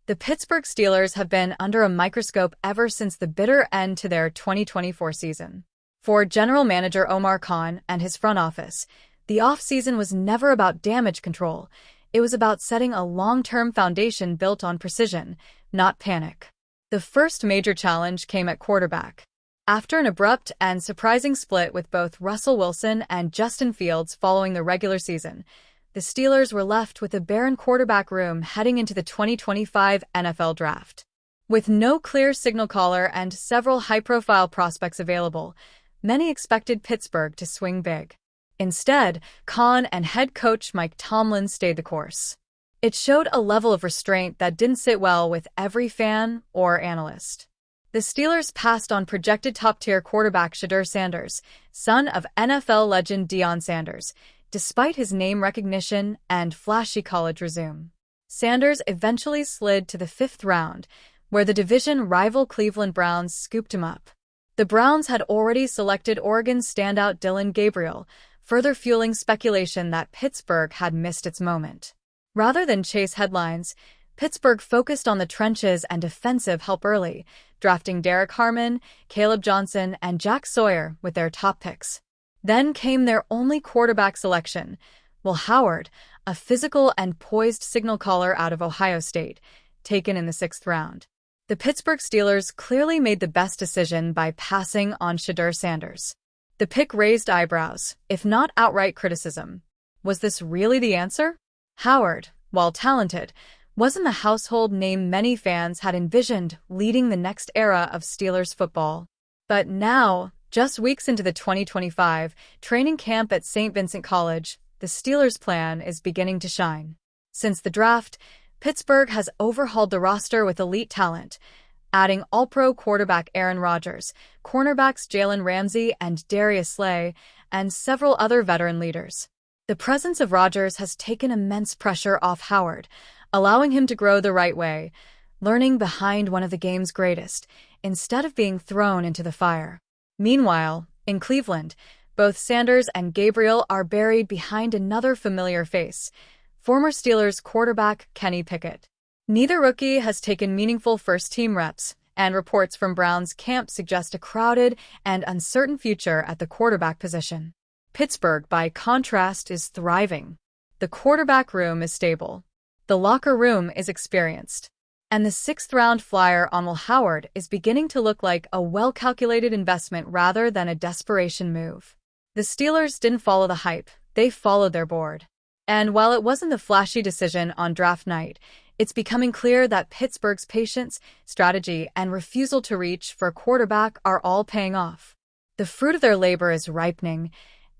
The Pittsburgh Steelers have been under a microscope ever since the bitter end to their 2024 season. For general manager Omar Khan and his front office, the offseason was never about damage control. It was about setting a long-term foundation built on precision, not panic. The first major challenge came at quarterback. After an abrupt and surprising split with both Russell Wilson and Justin Fields following the regular season, the Steelers were left with a barren quarterback room heading into the 2025 NFL Draft. With no clear signal caller and several high-profile prospects available, many expected Pittsburgh to swing big. Instead, Khan and head coach Mike Tomlin stayed the course. It showed a level of restraint that didn't sit well with every fan or analyst. The Steelers passed on projected top-tier quarterback Shedeur Sanders, son of NFL legend Deion Sanders, despite his name recognition and flashy college resume. Sanders eventually slid to the 5th round, where the division rival Cleveland Browns scooped him up. The Browns had already selected Oregon's standout Dillon Gabriel, further fueling speculation that Pittsburgh had missed its moment. Rather than chase headlines, Pittsburgh focused on the trenches and defensive help early, drafting Derek Harmon, Caleb Johnson, and Jack Sawyer with their top picks. Then came their only quarterback selection, Will Howard, a physical and poised signal caller out of Ohio State, taken in the 6th round. The Pittsburgh Steelers clearly made the best decision by passing on Shedeur Sanders. The pick raised eyebrows, if not outright criticism. Was this really the answer? Howard, while talented, wasn't the household name many fans had envisioned leading the next era of Steelers football. But now, just weeks into the 2025 training camp at St. Vincent College, the Steelers' plan is beginning to shine. Since the draft, Pittsburgh has overhauled the roster with elite talent, adding All-Pro quarterback Aaron Rodgers, cornerbacks Jalen Ramsey and Darius Slay, and several other veteran leaders. The presence of Rodgers has taken immense pressure off Howard, allowing him to grow the right way, learning behind one of the game's greatest, instead of being thrown into the fire. Meanwhile, in Cleveland, both Sanders and Gabriel are buried behind another familiar face, former Steelers quarterback Kenny Pickett. Neither rookie has taken meaningful first-team reps, and reports from Browns camp suggest a crowded and uncertain future at the quarterback position. Pittsburgh, by contrast, is thriving. The quarterback room is stable. The locker room is experienced. And the 6th-round flyer on Will Howard is beginning to look like a well-calculated investment rather than a desperation move. The Steelers didn't follow the hype, they followed their board. And while it wasn't the flashy decision on draft night, it's becoming clear that Pittsburgh's patience, strategy, and refusal to reach for a quarterback are all paying off. The fruit of their labor is ripening,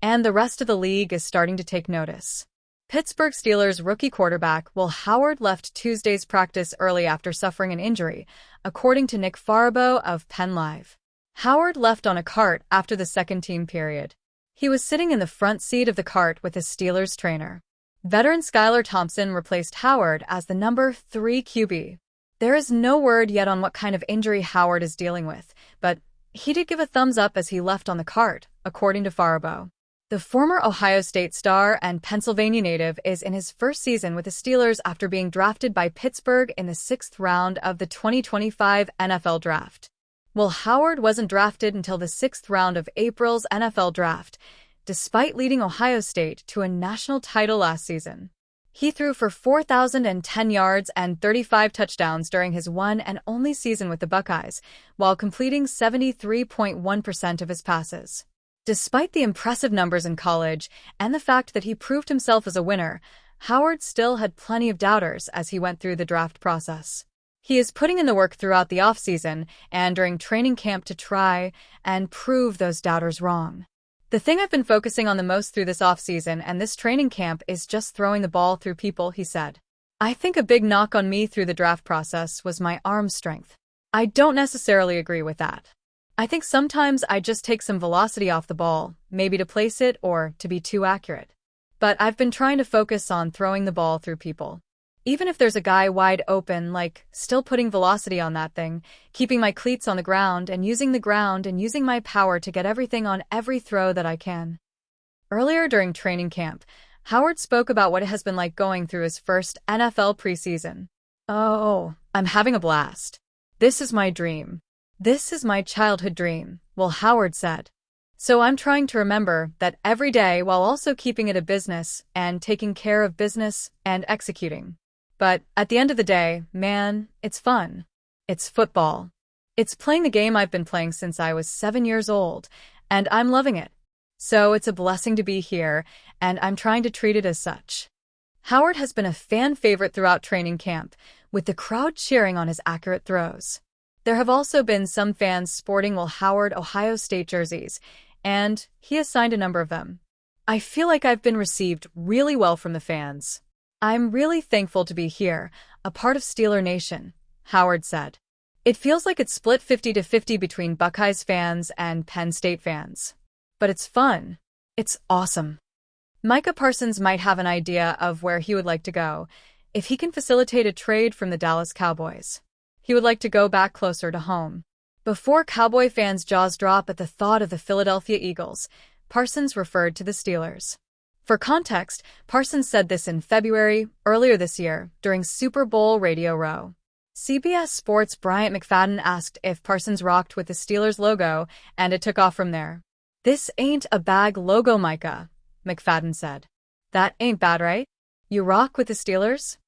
and the rest of the league is starting to take notice. Pittsburgh Steelers rookie quarterback Will Howard left Tuesday's practice early after suffering an injury, according to Nick Farabaugh of Penn Live. Howard left on a cart after the second-team period. He was sitting in the front seat of the cart with his Steelers trainer. Veteran Skylar Thompson replaced Howard as the number 3 QB. There is no word yet on what kind of injury Howard is dealing with, but he did give a thumbs up as he left on the cart, according to Farabaugh. The former Ohio State star and Pennsylvania native is in his first season with the Steelers after being drafted by Pittsburgh in the 6th round of the 2025 NFL Draft. Will Howard wasn't drafted until the 6th round of April's NFL Draft, despite leading Ohio State to a national title last season. He threw for 4,010 yards and 35 touchdowns during his one and only season with the Buckeyes, while completing 73.1% of his passes. Despite the impressive numbers in college and the fact that he proved himself as a winner, Howard still had plenty of doubters as he went through the draft process. He is putting in the work throughout the offseason and during training camp to try and prove those doubters wrong. The thing I've been focusing on the most through this offseason and this training camp is just throwing the ball through people, he said. I think a big knock on me through the draft process was my arm strength. I don't necessarily agree with that. I think sometimes I just take some velocity off the ball, maybe to place it or to be too accurate. But I've been trying to focus on throwing the ball through people. Even if there's a guy wide open, still putting velocity on that thing, keeping my cleats on the ground and using my power to get everything on every throw that I can. Earlier during training camp, Howard spoke about what it has been like going through his first NFL preseason. Oh, I'm having a blast. This is my dream. This is my childhood dream, Will Howard said. So I'm trying to remember that every day while also keeping it a business and taking care of business and executing. But at the end of the day, man, it's fun. It's football. It's playing the game I've been playing since I was 7 years old, and I'm loving it. So it's a blessing to be here, and I'm trying to treat it as such. Howard has been a fan favorite throughout training camp, with the crowd cheering on his accurate throws. There have also been some fans sporting Will Howard Ohio State jerseys, and he has signed a number of them. I feel like I've been received really well from the fans. I'm really thankful to be here, a part of Steeler Nation, Howard said. It feels like it's split 50-50 between Buckeyes fans and Penn State fans. But it's fun. It's awesome. Micah Parsons might have an idea of where he would like to go, if he can facilitate a trade from the Dallas Cowboys. He would like to go back closer to home. Before Cowboy fans' jaws drop at the thought of the Philadelphia Eagles, Parsons referred to the Steelers. For context, Parsons said this in February, earlier this year, during Super Bowl Radio Row. CBS Sports' Bryant McFadden asked if Parsons rocked with the Steelers logo, and it took off from there. "This ain't a bag logo, Micah," McFadden said. "That ain't bad, right? You rock with the Steelers?"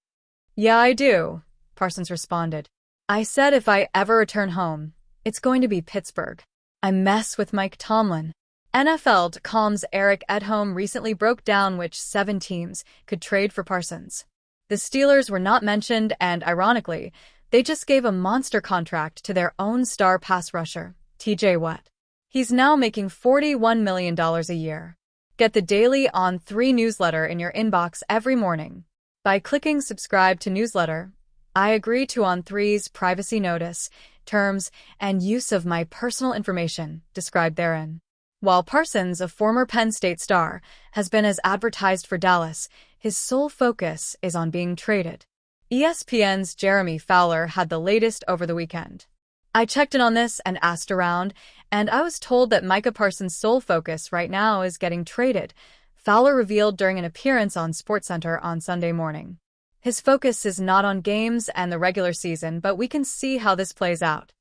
"Yeah, I do," Parsons responded. "I said if I ever return home, it's going to be Pittsburgh. I mess with Mike Tomlin." NFL.com's Eric Edholm recently broke down which 7 teams could trade for Parsons. The Steelers were not mentioned, and ironically, they just gave a monster contract to their own star pass rusher, TJ Watt. He's now making $41 million a year. Get the Daily On 3 newsletter in your inbox every morning. By clicking subscribe to newsletter, I agree to On 3's privacy notice, terms, and use of my personal information described therein. While Parsons, a former Penn State star, has been as advertised for Dallas, his sole focus is on being traded. ESPN's Jeremy Fowler had the latest over the weekend. I checked in on this and asked around, and I was told that Micah Parsons' sole focus right now is getting traded, Fowler revealed during an appearance on SportsCenter on Sunday morning. His focus is not on games and the regular season, but we can see how this plays out.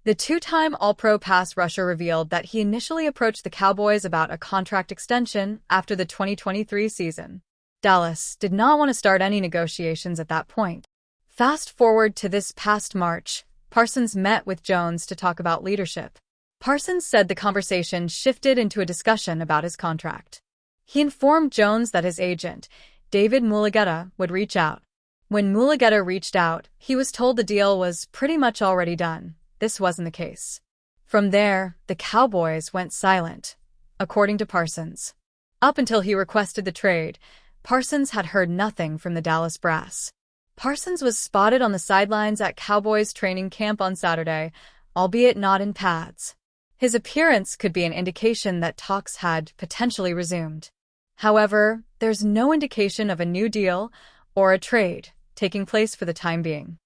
The 2-time All-Pro pass rusher revealed that he initially approached the Cowboys about a contract extension after the 2023 season. Dallas did not want to start any negotiations at that point. Fast forward to this past March, Parsons met with Jones to talk about leadership. Parsons said the conversation shifted into a discussion about his contract. He informed Jones that his agent, David Mulugheta, would reach out. When Mulugheta reached out, he was told the deal was pretty much already done. This wasn't the case. From there, the Cowboys went silent, according to Parsons. Up until he requested the trade, Parsons had heard nothing from the Dallas brass. Parsons was spotted on the sidelines at Cowboys training camp on Saturday, albeit not in pads. His appearance could be an indication that talks had potentially resumed. However, there's no indication of a new deal or a trade taking place for the time being.